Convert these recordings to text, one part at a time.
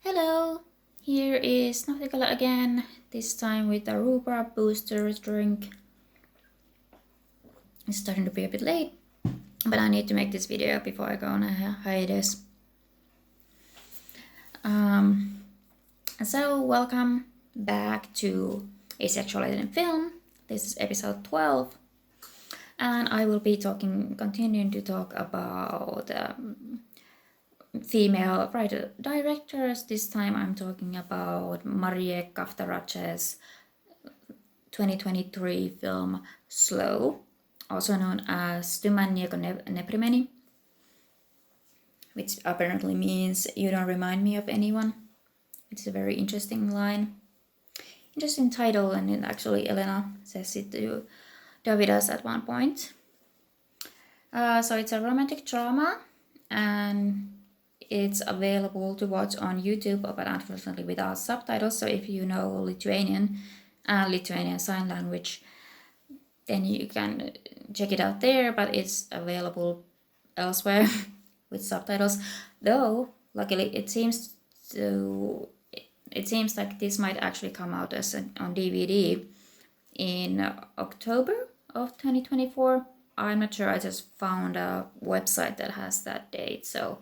Hello, here is Nautical again, this time with a rhubarb booster drink. It's starting to be a bit late, but I need to make this video before I go on a hiatus. So welcome back to Asexuality in Film. This is episode 12, and I will be continuing to talk about female writer-directors. This time I'm talking about Marie Kaftarache's 2023 film Slow, also known as Nieko Neprimeni, which apparently means you don't remind me of anyone. It's a very interesting line. Interesting title, and then actually Elena says it to Davidas at one point. So it's a romantic drama, and it's available to watch on YouTube, but unfortunately without subtitles. So if you know Lithuanian Sign Language, then you can check it out there, but it's available elsewhere with subtitles. Though, luckily, it seems like this might actually come out as on DVD in October of 2024. I'm not sure, I just found a website that has that date, so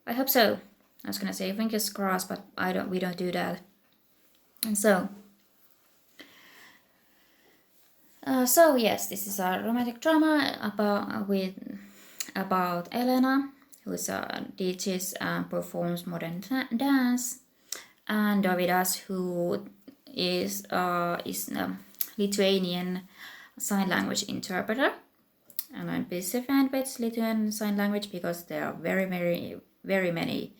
I hope so. I was gonna say fingers crossed, but we don't do that. And so yes, this is a romantic drama about Elena, who teaches and performs modern dance, and Davidas, who is a Lithuanian sign language interpreter. And I'm busy fan with Lithuanian sign language because there are very, very, very many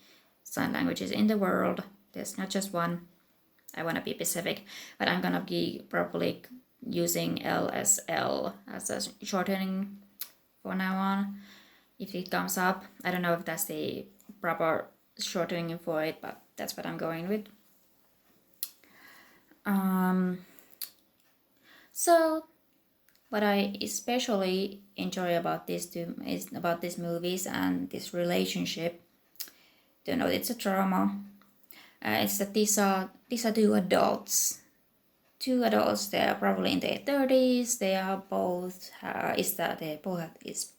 sign languages in the world. There's not just one. I want to be specific, but I'm gonna be probably using LSL as a shortening for now on. If it comes up, I don't know if that's the proper shortening for it, but that's what I'm going with. So what I especially enjoy about these movies and this relationship, don't know, it's a drama. It's that these are two adults. They are probably in their 30s. They both have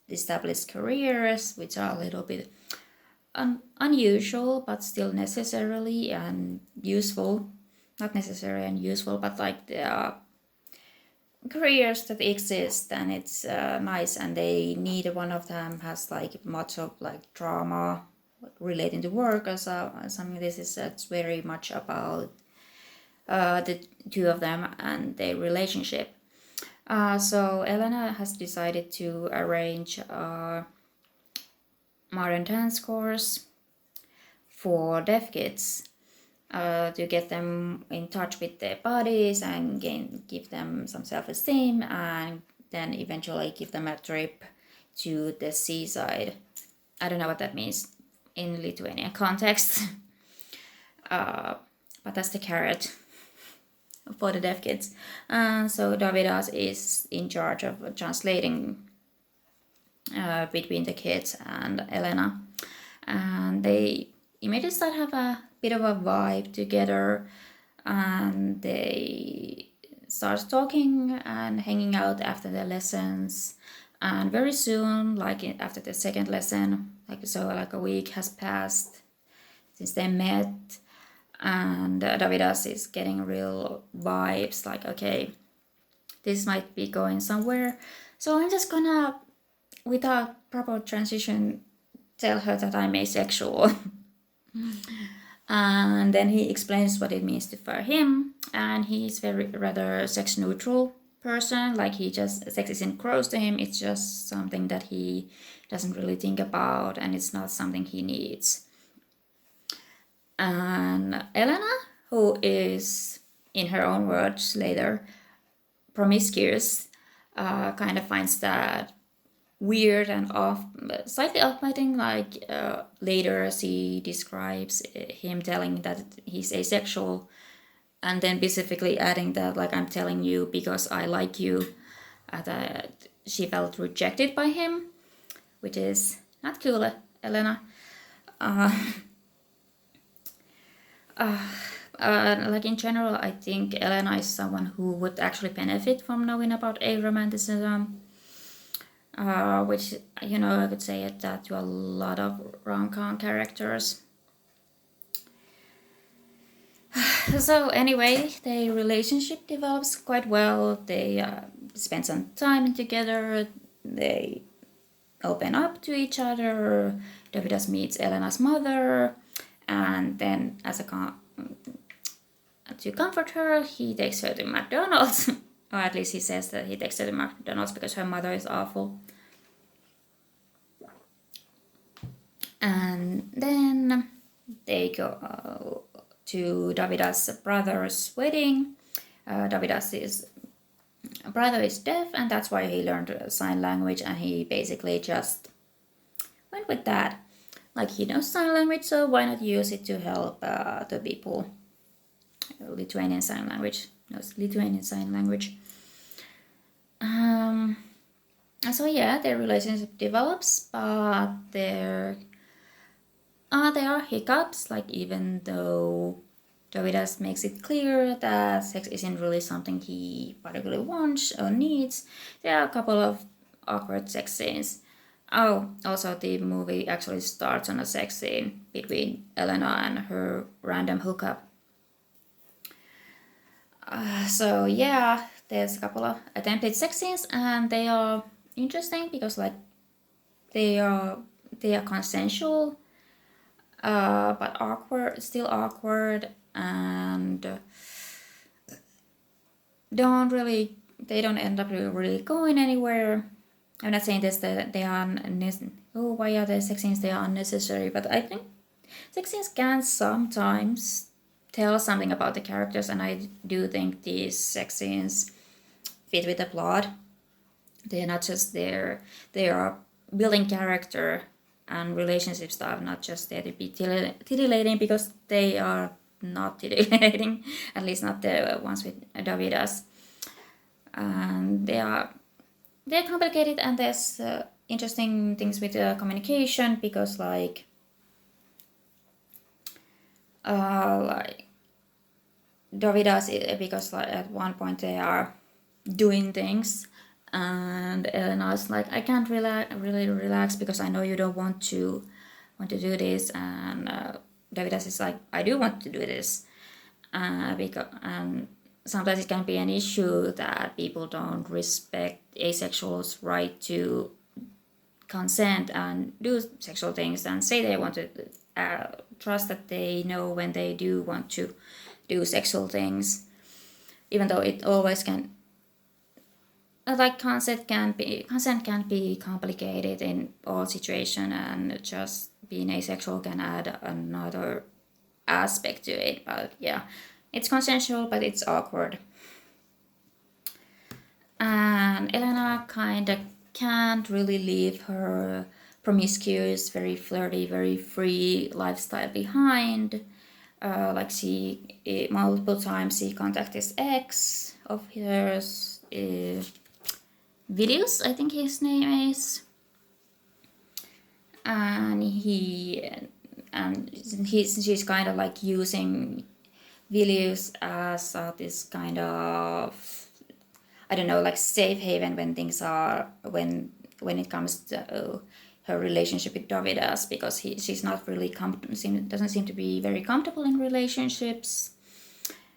established careers, which are a little bit unusual, but still necessarily and useful. Not necessary and useful, but like they are careers that exist, and it's nice. And neither one of them has like much of like drama relating to work or something. It's very much about the two of them and their relationship. So Elena has decided to arrange a modern dance course for deaf kids to get them in touch with their bodies and give them some self-esteem, and then eventually give them a trip to the seaside. I don't know what that means in Lithuanian context, but that's the carrot for the deaf kids. So Davidas is in charge of translating between the kids and Elena, and they immediately start have a bit of a vibe together, and they start talking and hanging out after the lessons. And very soon, like after the second lesson, like a week has passed since they met, and Davidas is getting real vibes, like, okay, this might be going somewhere. So I'm just gonna, without proper transition, tell her that I'm asexual. And then he explains what it means for him, and he's rather sex neutral person. Like, sex isn't gross to him, it's just something that he doesn't really think about, and it's not something he needs. And Elena, who is, in her own words later, promiscuous, kind of finds that weird and slightly off-putting. Like later she describes him telling that he's asexual, and then specifically adding that, like, I'm telling you because I like you, that she felt rejected by him, which is not cool, Elena. Like in general, I think Elena is someone who would actually benefit from knowing about aromanticism, which, you know, I could say it that to a lot of rom-com characters. So anyway, their relationship develops quite well. They spend some time together. They open up to each other. Davidas meets Elena's mother, and then to comfort her, he takes her to McDonald's. Or at least he says that he takes her to McDonald's because her mother is awful. And then they go to Davidas' brother's wedding. Davidas' brother is deaf, and that's why he learned sign language, and he basically just went with that. Like, he knows sign language, so why not use it to help the people? Lithuanian sign language. Knows Lithuanian sign language. So yeah, their relationship develops, but there are hiccups. Like, even though Davidas makes it clear that sex isn't really something he particularly wants or needs, there are a couple of awkward sex scenes. Oh, also the movie actually starts on a sex scene between Elena and her random hookup. So yeah, there's a couple of attempted sex scenes, and they are interesting because, like, they are consensual, but still awkward, and they don't end up really going anywhere. I'm not saying this that they are why are the sex scenes they are unnecessary, but I think sex scenes can sometimes tell something about the characters, and I do think these sex scenes fit with the plot. They're not just there; they are building character and relationship stuff, not just there to be titillating, because they are not titillating, at least not the ones with Davidas. And they're complicated, and there's interesting things with communication, because like Davidas, because like at one point they are doing things, and Elena's like, I can't really relax because I know you don't want to do this, and Davidas is like, I do want to do this, because sometimes it can be an issue that people don't respect asexuals' right to consent and do sexual things, and say they want to trust that they know when they do want to do sexual things, even though it always can, like, consent can be complicated in all situations, and just being asexual can add another aspect to it. But yeah, it's consensual, but it's awkward. And Elena kind of can't really leave her promiscuous, very flirty, very free lifestyle behind. Like, she multiple times she contacts his ex of hers, Videos, I think his name is, and she's kind of like using Videos as this kind of, I don't know, like, safe haven when things are when it comes to her relationship with Davidas, because she's not really doesn't seem to be very comfortable in relationships.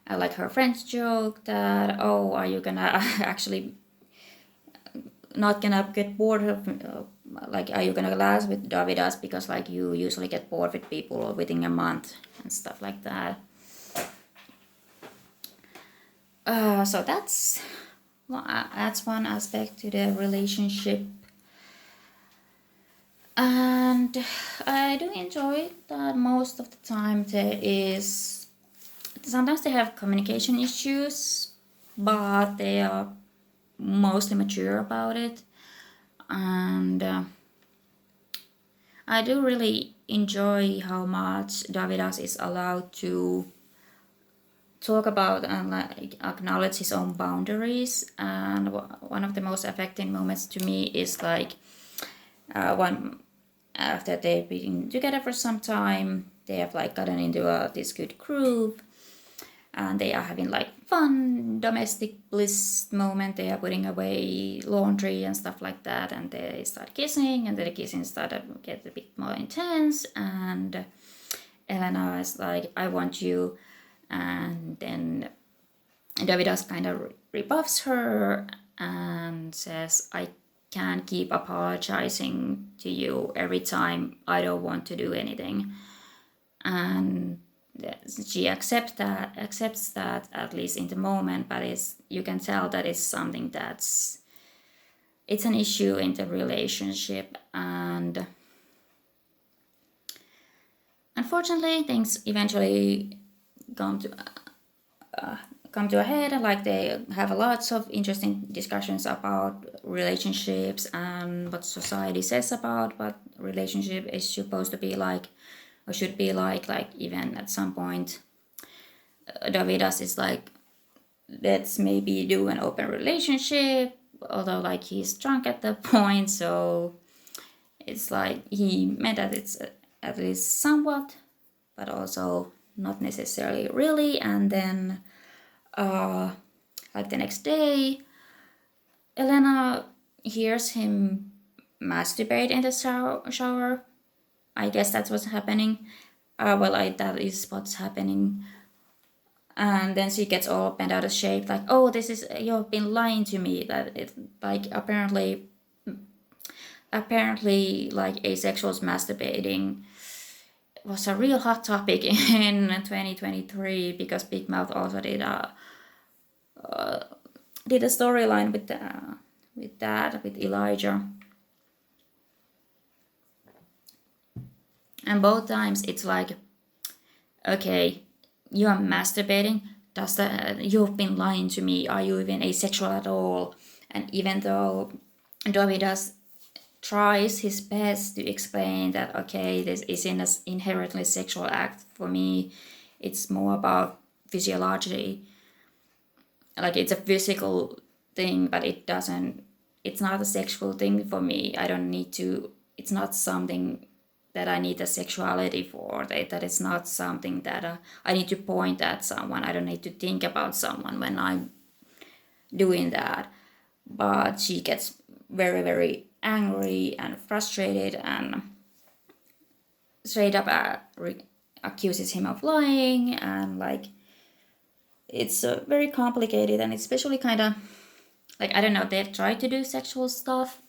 Like, her friends joke that, oh, are you gonna actually not gonna get bored of, like, are you gonna last with Davidas, because like you usually get bored with people within a month and stuff like that. So that's one aspect to the relationship, and I do enjoy that most of the time sometimes they have communication issues, but they are mostly mature about it, and I do really enjoy how much Davidas is allowed to talk about and like acknowledge his own boundaries. And one of the most affecting moments to me is like one after they've been together for some time, they have like gotten into this good group, and they are having like fun domestic bliss moment. They are putting away laundry and stuff like that, and they start kissing, and then the kissing started to get a bit more intense, and Elena is like, I want you, and then Davidas kind of rebuffs her and says, I can't keep apologizing to you every time I don't want to do anything. And she accepts that at least in the moment, but you can tell that it's something it's an issue in the relationship, and unfortunately things eventually come to a head. Like they have lots of interesting discussions about relationships and what society says about what relationship is supposed to be like or should be like even at some point Davidas is like, let's maybe do an open relationship, although like he's drunk at that point, so it's like he meant that it's at least somewhat, but also not necessarily really. And then like the next day, Elena hears him masturbate in the shower. I guess that's what's happening. That is what's happening. And then she gets all bent out of shape, like, oh, you've been lying to me. That it, like, apparently like asexuals masturbating was a real hot topic in 2023, because Big Mouth also did a storyline with Elijah, and both times it's like, okay, you are masturbating. You've been lying to me? Are you even asexual at all? And even though Davidas tries his best to explain that, okay, this isn't an inherently sexual act for me, it's more about physiology, like it's a physical thing, but it's not a sexual thing for me. It's not something that I need a sexuality for, that it's not something that I need to point at someone. I don't need to think about someone when I'm doing that. But she gets very, very angry and frustrated and straight up accuses him of lying, and like it's very complicated, and especially kind of like, I don't know, they've tried to do sexual stuff.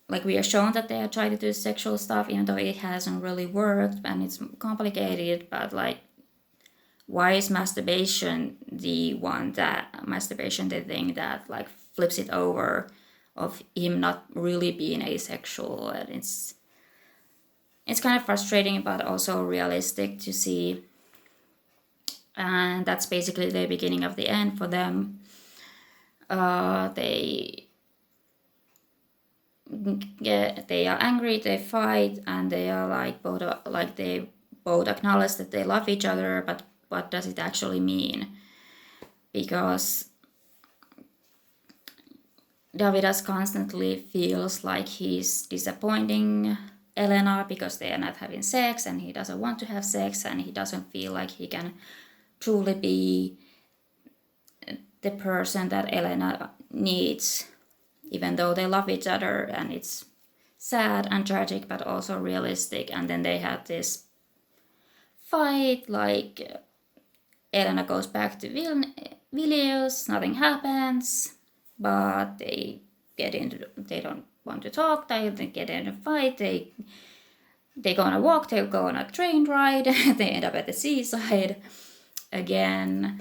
Like we are shown that they are trying to do sexual stuff, even though it hasn't really worked and it's complicated. But like, why is masturbation the thing that like flips it over of him not really being asexual? And it's kind of frustrating, but also realistic to see. And that's basically the beginning of the end for them. They are angry, they fight, and they are they both acknowledge that they love each other, but what does it actually mean? Because Davidas constantly feels like he's disappointing Elena because they are not having sex, and he doesn't want to have sex, and he doesn't feel like he can truly be the person that Elena needs, even though they love each other. And it's sad and tragic, but also realistic. And then they had this fight, like Elena goes back to Vilnius, nothing happens, but they don't want to talk, they get in a fight, they go on a walk, they go on a train ride, they end up at the seaside again.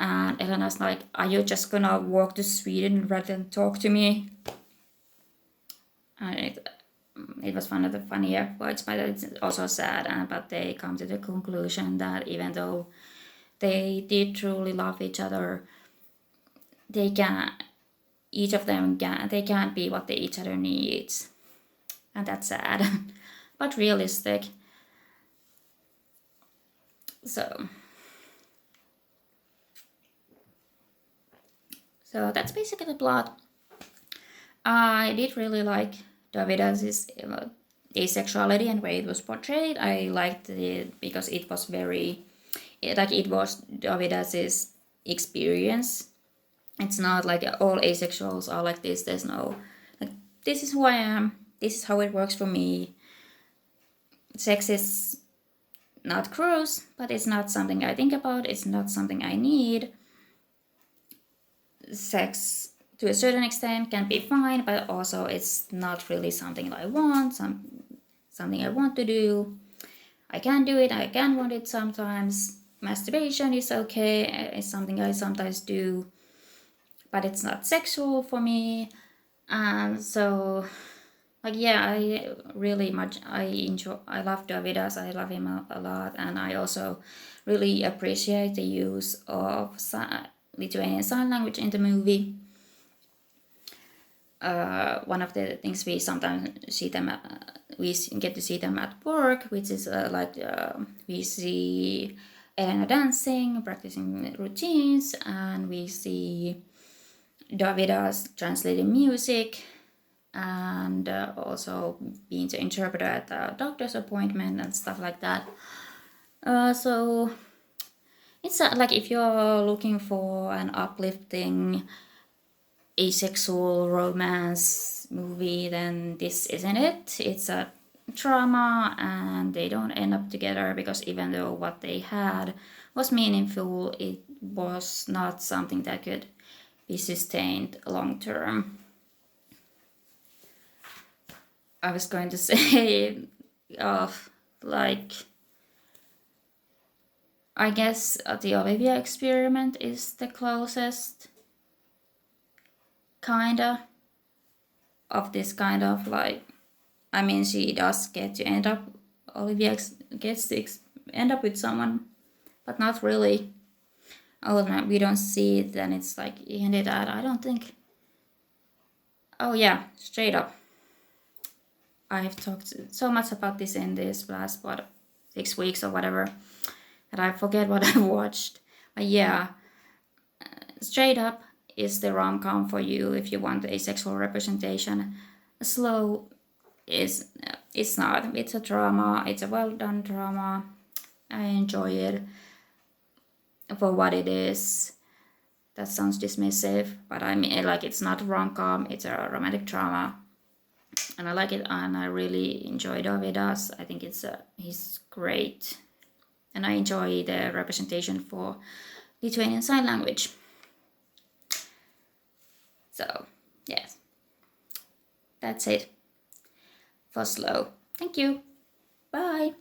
And Elena's like, are you just gonna walk to Sweden rather than talk to me? And it was one of the funnier words, but it's also sad. But they come to the conclusion that even though they did truly love each other, they can't be what each other needs. And that's sad, but realistic. So that's basically the plot. I did really like Davidas's asexuality and way it was portrayed. I liked it because it was very, it was Davidas's experience. It's not like all asexuals are like this. There's no, like, this is who I am. This is how it works for me. Sex is not gross, but it's not something I think about. It's not something I need. Sex, to a certain extent, can be fine, but also it's not really something I want. Something I want to do. I can do it. I can want it sometimes. Masturbation is okay. It's something I sometimes do, but it's not sexual for me. And so, like, yeah, I really much, I love Davidas. I love him a lot, and I also really appreciate the use of Lithuanian sign language in the movie. One of the things we sometimes see them, we get to see them at work, which is we see Elena dancing, practicing routines, and we see Davidas translating music, and also being the interpreter at the doctor's appointment and stuff like that. So it's like if you're looking for an uplifting asexual romance movie, then this isn't it. It's a drama, and they don't end up together because even though what they had was meaningful, it was not something that could be sustained long term. I was going to say, like, I guess the Olivia experiment is the closest, kinda, of this kind of, like, I mean, she does get to end up, Olivia gets to end up with someone, but not really. Oh, no, we don't see it, then it's like, ended at, I don't think. Oh yeah, straight up. I've talked so much about this in this last, 6 weeks or whatever, that I forget what I watched. But yeah, straight up is the rom-com for you if you want asexual representation. Slow is, it's not. It's a drama. It's a well-done drama. I enjoy it for what it is. That sounds dismissive, but I mean, like, it's not a rom-com. It's a romantic drama, and I like it, and I really enjoy Davidas. I think he's great, and I enjoy the representation for Lithuanian Sign Language. So, yes, that's it for Slow. Thank you. Bye.